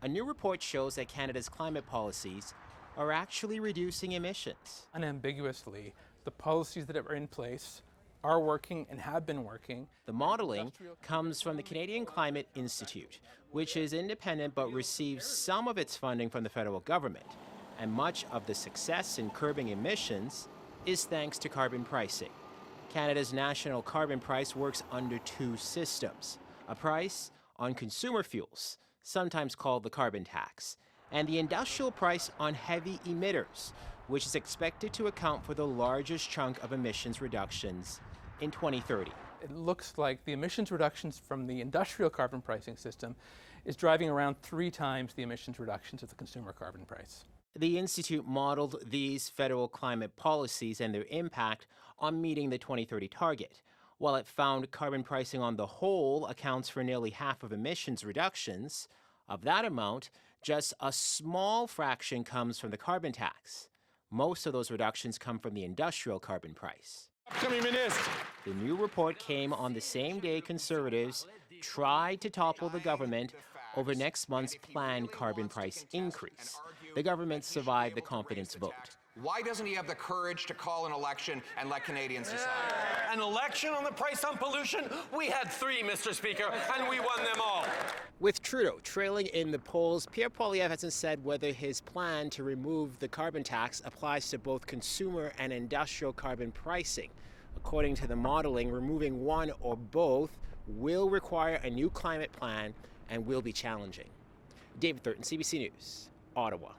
A new report shows that Canada's climate policies are actually reducing emissions. Unambiguously, the policies that are in place are working and have been working. The modeling comes from the Canadian Climate Institute, which is independent but receives some of its funding from the federal government. And much of the success in curbing emissions is thanks to carbon pricing. Canada's national carbon price works under two systems: a price on consumer fuels, sometimes called the carbon tax, and the industrial price on heavy emitters, which is expected to account for the largest chunk of emissions reductions in 2030. It looks like the emissions reductions from the industrial carbon pricing system is driving around 3 times the emissions reductions of the consumer carbon price. The Institute modeled these federal climate policies and their impact on meeting the 2030 target. While it found carbon pricing on the whole accounts for nearly half of emissions reductions, of that amount, just a small fraction comes from the carbon tax. Most of those reductions come from the industrial carbon price. The new report came on the same day Conservatives tried to topple the government over next month's planned carbon price increase. The government survived the confidence vote. Why doesn't he have the courage to call an election and let Canadians decide? An election on the price on pollution? We had 3, Mr. Speaker, and we won them all. With Trudeau trailing in the polls, Pierre Poilievre hasn't said whether his plan to remove the carbon tax applies to both consumer and industrial carbon pricing. According to the modeling, removing one or both will require a new climate plan and will be challenging. David Thurton, CBC News, Ottawa.